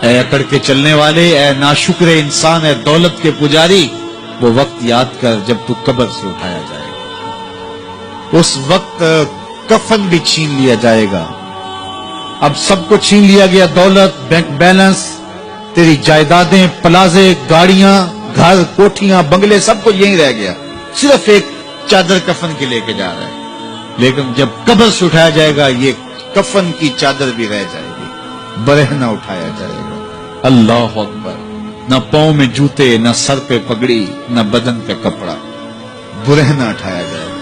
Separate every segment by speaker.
Speaker 1: اے اکڑ کے چلنے والے، اے ناشکر انسان، اے دولت کے پجاری، وہ وقت یاد کر جب تو قبر سے اٹھایا جائے گا۔ اس وقت کفن بھی چھین لیا جائے گا۔ اب سب کو چھین لیا گیا، دولت، بینک بیلنس، تیری جائیدادیں، پلازے، گاڑیاں، گھر، کوٹھیاں، بنگلے، سب کو یہیں رہ گیا، صرف ایک چادر کفن کے لے کے جا رہا ہے۔ لیکن جب قبر سے اٹھایا جائے گا، یہ کفن کی چادر بھی رہ جائے گی، برہنہ اٹھایا جائے گا۔ اللہ اکبر! نہ پاؤں میں جوتے، نہ سر پہ پگڑی، نہ بدن پہ کپڑا، برہنہ اٹھایا جائے گا۔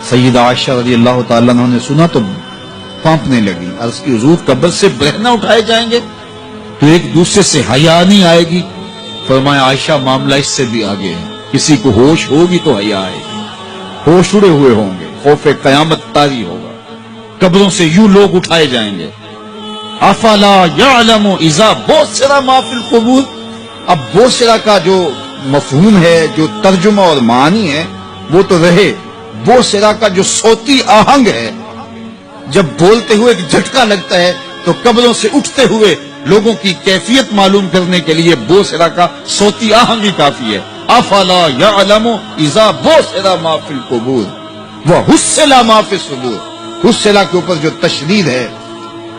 Speaker 1: سیدہ عائشہ رضی اللہ تعالیٰ عنہ نے سنا تو کانپنے لگی، عرض کی حضور قبر سے برہنہ اٹھائے جائیں گے تو ایک دوسرے سے حیا نہیں آئے گی؟ فرمایا عائشہ معاملہ اس سے بھی آگے ہے، کسی کو ہوش ہوگی تو حیا آئے گی، ہوش اڑے ہوئے ہوں گے، خوف قیامت طاری ہوگا، قبروں سے یوں لوگ اٹھائے جائیں گے۔ افلا یعلم اذا بوسر ما فی القبور، اب بوسرا کا جو مفہوم ہے، جو ترجمہ اور معنی ہے وہ تو رہے، بوسرا کا جو صوتی آہنگ ہے، جب بولتے ہوئے ایک جھٹکا لگتا ہے تو قبروں سے اٹھتے ہوئے لوگوں کی کیفیت معلوم کرنے کے لیے بوسرا کا صوتی آہنگ ہی کافی ہے۔ افلا یعلم اذا بوسر ما فی القبور وحصل ما فی الصدور، حصلہ کے اوپر جو تشدید ہے،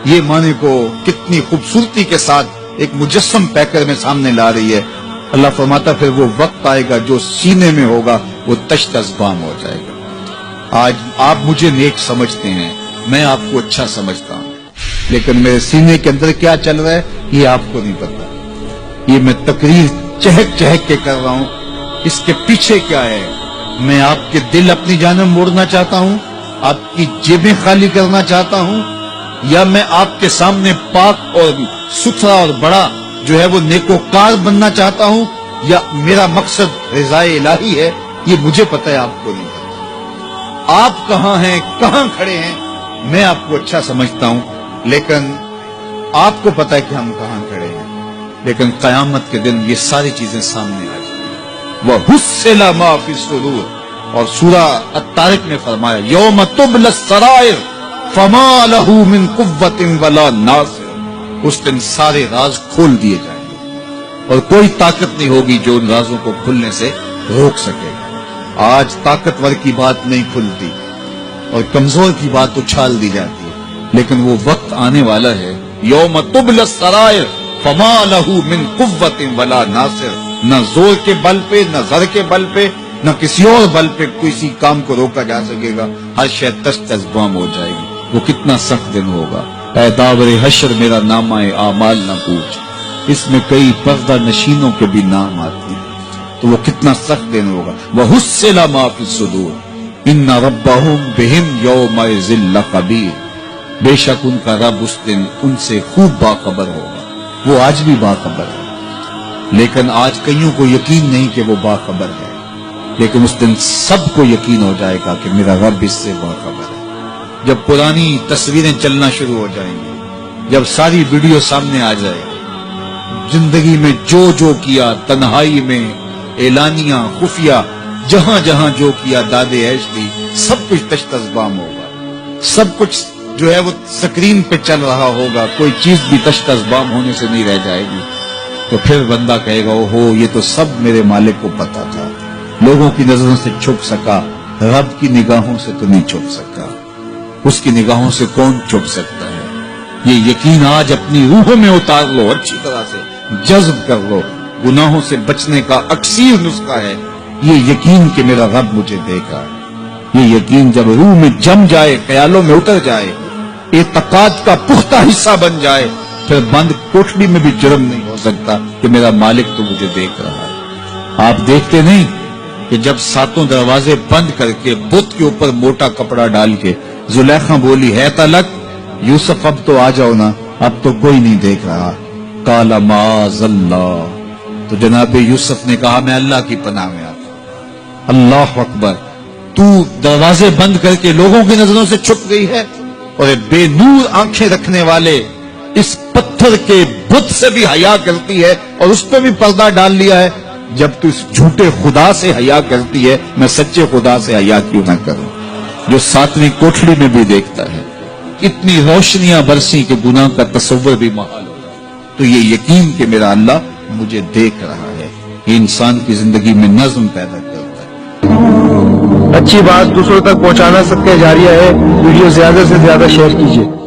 Speaker 1: یہ معنی کو کتنی خوبصورتی کے ساتھ ایک مجسم پیکر میں سامنے لا رہی ہے۔ اللہ فرماتا پھر وہ وقت آئے گا جو سینے میں ہوگا وہ تشت ازبام ہو جائے گا۔ آج آپ مجھے نیک سمجھتے ہیں، میں آپ کو اچھا سمجھتا ہوں، لیکن میرے سینے کے اندر کیا چل رہا ہے یہ آپ کو نہیں پتا۔ یہ میں تقریر چہک چہک کے کر رہا ہوں، اس کے پیچھے کیا ہے؟ میں آپ کے دل اپنی جانب موڑنا چاہتا ہوں، آپ کی جیبیں خالی کرنا چاہتا ہوں، یا میں آپ کے سامنے پاک اور ستھرا اور بڑا جو ہے وہ نیکوکار بننا چاہتا ہوں، یا میرا مقصد رضائے الہی ہے؟ یہ مجھے پتہ ہے، آپ کو نہیں پتہ۔ آپ کہاں ہیں، کہاں کھڑے ہیں، میں آپ کو اچھا سمجھتا ہوں، لیکن آپ کو پتہ ہے کہ ہم کہاں کھڑے ہیں۔ لیکن قیامت کے دن یہ ساری چیزیں سامنے آ جائیں گی۔ وَحُصِّلَ مَا فِي الصُّدُورِ، اور سورہ الطارق میں فرمایا یوم تبلی السرائر فما لہ من قوت ولا ناصر، اس دن سارے راز کھول دیے جائیں گے اور کوئی طاقت نہیں ہوگی جو ان رازوں کو کھلنے سے روک سکے۔ آج طاقتور کی بات نہیں کھلتی اور کمزور کی بات اچھال دی جاتی ہے، لیکن وہ وقت آنے والا ہے یوم تبلی السرائر فما لہ من قوت ولا ناصر، نہ زور کے بل پہ، نہ زر کے بل پہ، نہ کسی اور بل پہ کسی کام کو روکا جا سکے گا، ہر شے تشت ازبام ہو جائے گی۔ وہ کتنا سخت دن ہوگا۔ اے داور حشر میرا نامہ اعمال نہ پوچھ، اس میں کئی پردہ نشینوں کے بھی نام آتے ہیں، تو وہ کتنا سخت دن ہوگا۔ وَحُصِّلَ مَا فِي الصُّدُورِ إِنَّ رَبَّهُمْ بِهِمْ يَوْمَئِذٍ لَخَبِيرٌ، بے شک ان کا رب اس دن ان سے خوب باخبر ہوگا۔ وہ آج بھی باخبر ہے، لیکن آج کئیوں کو یقین نہیں کہ وہ باخبر ہے، لیکن اس دن سب کو یقین ہو جائے گا کہ میرا رب اس سے باخبر ہے۔ جب پرانی تصویریں چلنا شروع ہو جائیں گی، جب ساری ویڈیو سامنے آ جائے، زندگی میں جو جو کیا، تنہائی میں، اعلانیہ، خفیہ، جہاں جہاں جو کیا، داد عیش دی، سب کچھ تشت ازبام ہوگا، سب کچھ جو ہے وہ سکرین پہ چل رہا ہوگا، کوئی چیز بھی تشت ازبام ہونے سے نہیں رہ جائے گی۔ تو پھر بندہ کہے گا اوہو یہ تو سب میرے مالک کو پتا تھا، لوگوں کی نظروں سے چھپ سکا، رب کی نگاہوں سے تو نہیں چھپ سکا، اس کی نگاہوں سے کون چھپ سکتا ہے؟ یہ یقین آج اپنی روحوں میں اتار لو، اچھی طرح سے جذب کر لو۔ گناہوں سے بچنے کا اکثیر نسخہ ہے یہ یقین کہ میرا رب مجھے دیکھا ہے۔ یہ یقین جب روح میں جم جائے، خیالوں میں اتر جائے، اعتقاد کا پختہ حصہ بن جائے، پھر بند کوٹڑی میں بھی جرم نہیں ہو سکتا کہ میرا مالک تو مجھے دیکھ رہا ہے۔ آپ دیکھتے نہیں کہ جب ساتوں دروازے بند کر کے بت کے اوپر موٹا کپڑا ڈال کے زلیخا بولی ہے تلک یوسف اب تو آ جاؤ نا، اب تو کوئی نہیں دیکھ رہا، قال معاذ اللہ، تو جناب یوسف نے کہا میں اللہ کی پناہ میں آتا ہوں۔ اللہ اکبر، تو دروازے بند کر کے لوگوں کی نظروں سے چھپ گئی ہے، اور بے نور آنکھیں رکھنے والے اس پتھر کے بت سے بھی حیا کرتی ہے اور اس پہ بھی پردہ ڈال لیا ہے۔ جب تو اس جھوٹے خدا سے حیا کرتی ہے، میں سچے خدا سے حیا کیوں نہ کروں جو ساتویں کوٹھڑی میں بھی دیکھتا ہے۔ اتنی روشنیاں برسی کہ گناہ کا تصور بھی محال ہو جائے۔ تو یہ یقین کہ میرا اللہ مجھے دیکھ رہا ہے، یہ انسان کی زندگی میں نظم پیدا کرتا ہے۔
Speaker 2: اچھی بات دوسروں تک پہنچانا صدقہ جاریہ ہے۔ ویڈیو زیادہ سے زیادہ شیئر کیجیے۔